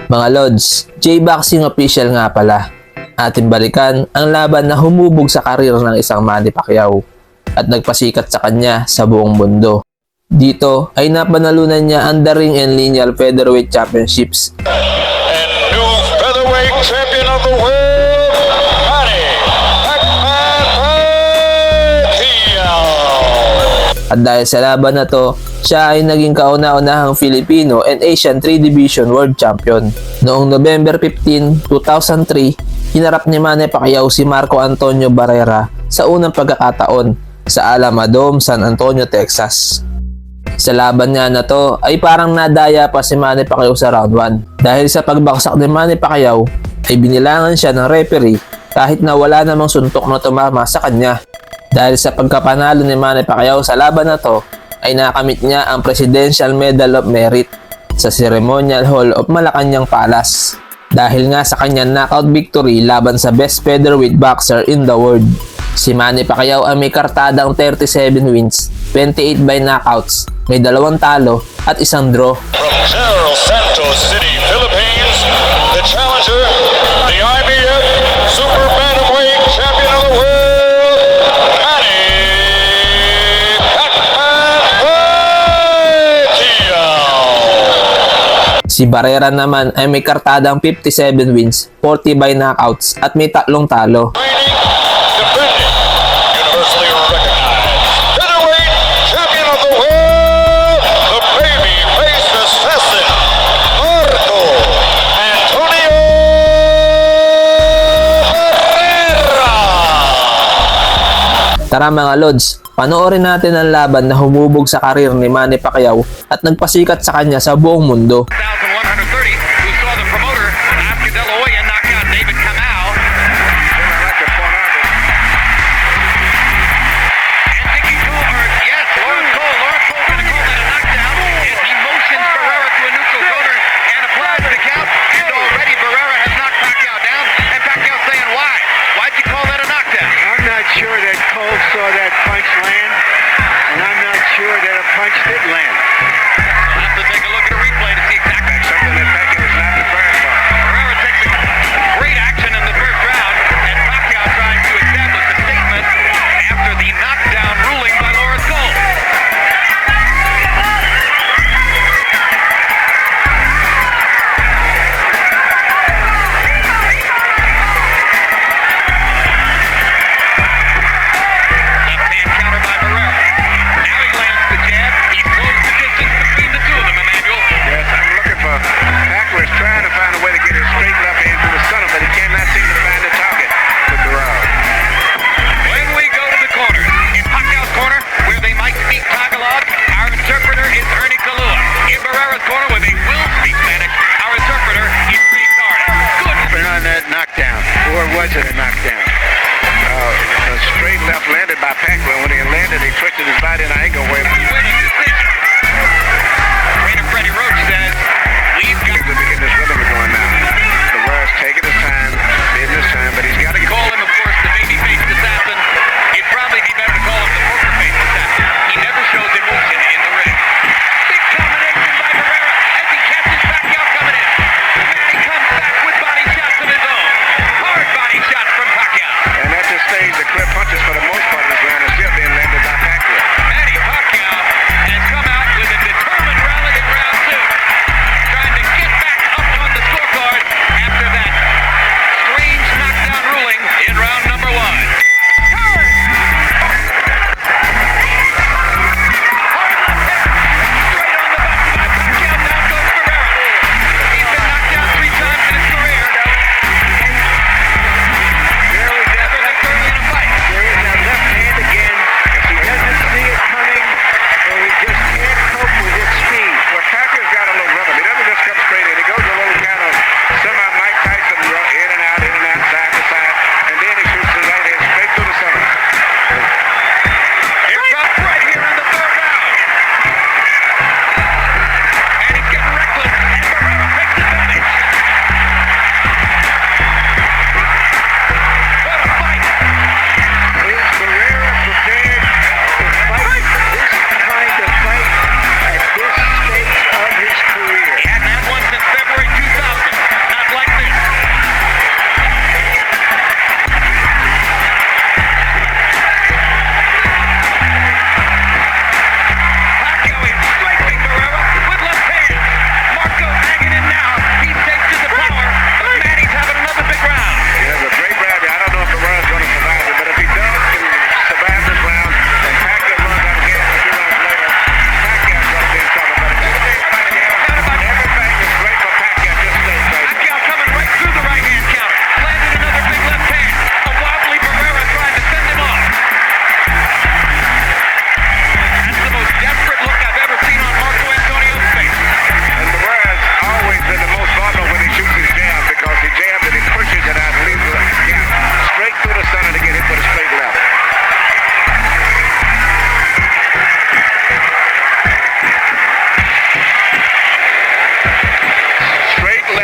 Mga Lods, J-Boxing official nga pala. Ating balikan ang laban na humubog sa karir ng isang Manny Pacquiao at nagpasikat sa kanya sa buong mundo. Dito ay napanalunan niya ang The Ring and Lineal Featherweight Championships. And new featherweight champion of the world, Manny Pacquiao. At dahil sa laban na to, siya ay naging kauna-unahang Filipino and Asian 3 Division World Champion. Noong November 15, 2003, hinarap ni Manny Pacquiao si Marco Antonio Barrera sa unang pagkakataon sa Alamo Dome, San Antonio, Texas. Sa laban nga na to ay parang nadaya pa si Manny Pacquiao sa round 1. Dahil sa pagbaksak ni Manny Pacquiao ay binilangan siya ng referee kahit na wala namang suntok na tumama sa kanya. Dahil sa pagkapanalo ni Manny Pacquiao sa laban na to ay nakamit niya ang Presidential Medal of Merit sa Ceremonial Hall of Malacanang Palace dahil nga sa kanyang knockout victory laban sa best featherweight boxer in the world. Si Manny Pacquiao ay may kartadang 37 wins, 28 by knockouts, may 2 talo at 1 draw. From General Santos City, Philippines, the challenger, the IBF Super Bantamweight Champion of the World, Manny Pacquiao. Si Barrera naman ay may kartadang 57 wins, 40 by knockouts at may 3 talo. Defending, universally recognized, featherweight champion of the world, the baby-faced assassin, Marco Antonio Barrera. Tara mga Lods, panoorin natin ang laban na humubog sa karir ni Manny Pacquiao at nagpasikat sa kanya sa buong mundo. 1,130, who saw the promoter Oscar De La Hoya knock out David Kamau. And Dicky Cole, yes, Lawrence Cole gonna call that a knockdown as he motions Barrera to a neutral corner and applies the count. And already Barrera has knocked Pacquiao down, and Pacquiao saying why? Why'd you call that a knockdown? I'm not sure that Cole saw that punch land, and I'm not sure that a punch did land. We'll have to take a look at a replay to see exactly Something that Pacquiao was not prepared for. Barrera takes a great action in the first round, and Pacquiao trying to establish a statement after the knockdown ruling by Lawrence Cole. Left hand counter by Barrera. Now he lands the jab. He's closed the distance between the two of them, Emmanuel. Yes, I'm looking for Pacquiao is trying to find a way to get his straight left hand through the center, but he cannot seem to find the target with the round. When we go to the corners, in Pacquiao's corner, where they might speak Tagalog, our interpreter is Ernie Kalua. In Barrera's corner, where they will speak Spanish, our interpreter is Ray Carter. Good. Been on that knockdown, or was it a knockdown? A straight left landed by Pacquiao. When he landed, he twisted his body in an angle where Winning decision. Trainer Freddie Roach says, we've got to be getting this rhythm going now. Barrera's taking his time, taking his time, but he's got to to call him, of course, the baby-faced assassin. It'd probably be better to call him the poker-faced assassin. He never shows emotion in the ring. Big combination by Barrera as he catches Pacquiao coming in. Manny comes back with body shots of his own. Hard body shots from Pacquiao. And at this stage, the clear punches for the most part of this round are still being landed by Pacquiao. Manny Pacquiao has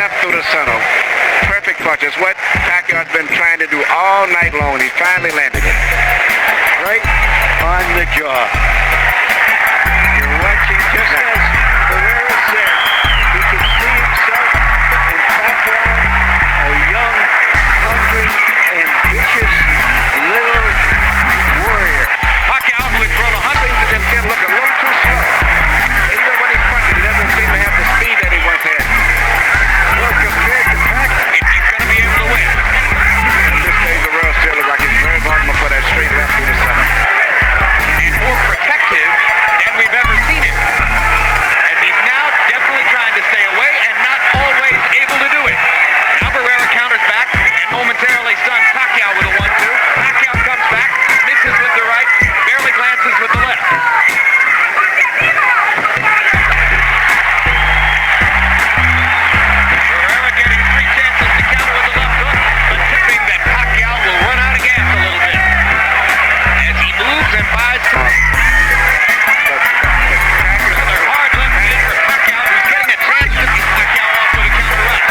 left through the center. Perfect punch. It's what Pacquiao's been trying to do all night long. He finally landed it. Right on the jaw. You're watching just as Barrera said. He can see himself in Pacquiao, a young, hungry, ambitious little warrior. Pacquiao, who had thrown 100 Things that him look a little too slow. Even when he's punching, he doesn't seem to have the speed that he once had. Well, compared to Pacquiao, if he's going to be able to win. At this stage, the world still looks like he's very vulnerable for that straight left through the center. And more protective than we've ever seen him. As he's now definitely trying to stay away and not always able to do it. Now Barrera counters back and momentarily stuns Pacquiao with a 1-2. Pacquiao comes back, misses with the right, barely glances with the left. Barrera getting 3 chances to counter with the left hook, but tipping that Pacquiao will run out of gas a little bit. As he moves and buys time. Another hard left hand for Pacquiao, who's getting a chance to beat Pacquiao off with a counter right.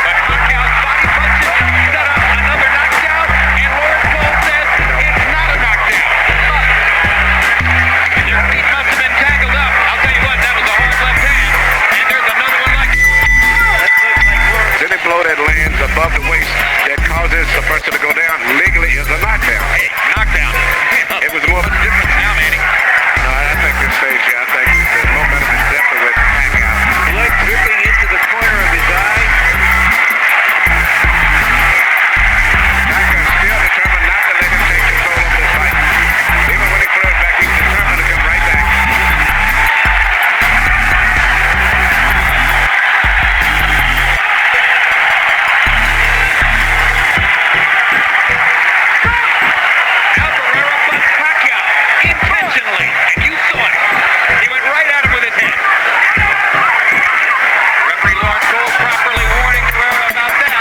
But Pacquiao's body punches set up another knockdown, and Lawrence Cole says it's not a knockdown. And their feet must have been tangled up. I'll tell you what, that was a hard left hand. And there's another one like Then they blow that lands above the waist that causes the person to go down. Legally is a knockdown. knockdown. It was more different. Now, Manny. No, I think this stage here, I think the momentum is definitely with Pacquiao. blood dripping into the corner of his eye. Pacquiao's still determined not to let him take control of this fight. Even when he throws back, he's determined to come right back. Now Barrera busts Pacquiao intentionally, and you saw it. He went right at him with his head. Referee Lawrence Cole properly warning Barrera about that.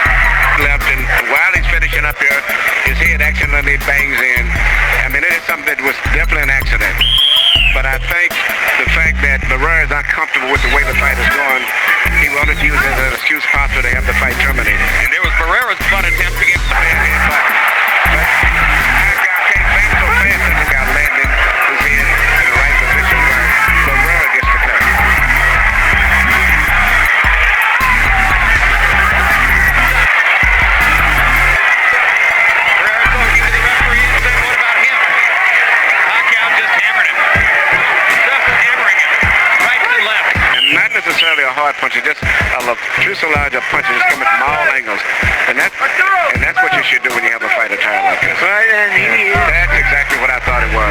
Left, and while he's finishing up here, his head accidentally bangs in. I mean, it is something that was definitely an accident. But I think the fact that Barrera is not comfortable with the way the fight is going, he wanted to use it as an excuse possible to have the fight terminated. And there was Barrera's butt attempt to get But Pacquiao came back so fast that he got landing his head in the right position where Barrera gets the cut. Barrera looking to the referee and saying, what about him? Pacquiao just hammered him. Just hammering him. Right to left. And not necessarily a hard punch, it's just a fuselage of punches coming from all angles. And that's what you should do when you have a fighter trial like this. Right, and he is. That's exactly what I thought it was.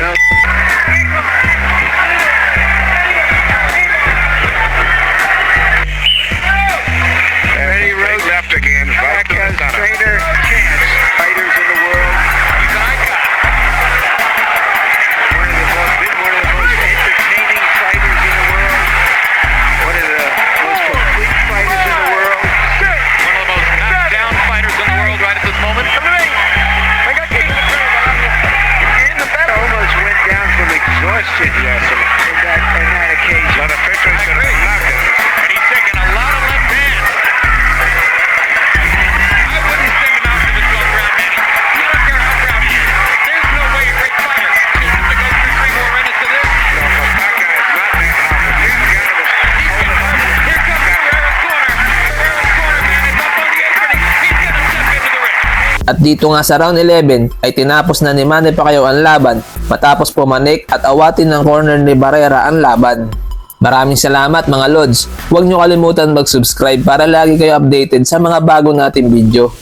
Ready, Straight Rose. left again, right to the Pacquiao's center. trainer, chance fighters in the world. He's an icon. One of the most entertaining fighters in the world. One of the most complete fighters in the world. One of the most knocked down fighters in the world right at this moment. Almost went down from exhaustion. Yes, and in that occasion. but officially should have knocked him. And he's taking a lot of left hands. I wouldn't send him out to the 12th round, Manny. You don't care how proud he is. There's no way a great fighter should have to go through 3 more minutes of this. No, but Pacquiao is not backing off. If he's the guy that was Here comes Barrera's corner. Barrera's corner, man. It's up on the apron. He's going to step into the ring. At dito nga sa round 11 ay tinapos na ni Manny Pacquiao ang laban matapos pumanik at awatin ng corner ni Barrera ang laban. Maraming salamat mga Lods. Huwag nyo kalimutan mag-subscribe para lagi kayo updated sa mga bago nating video.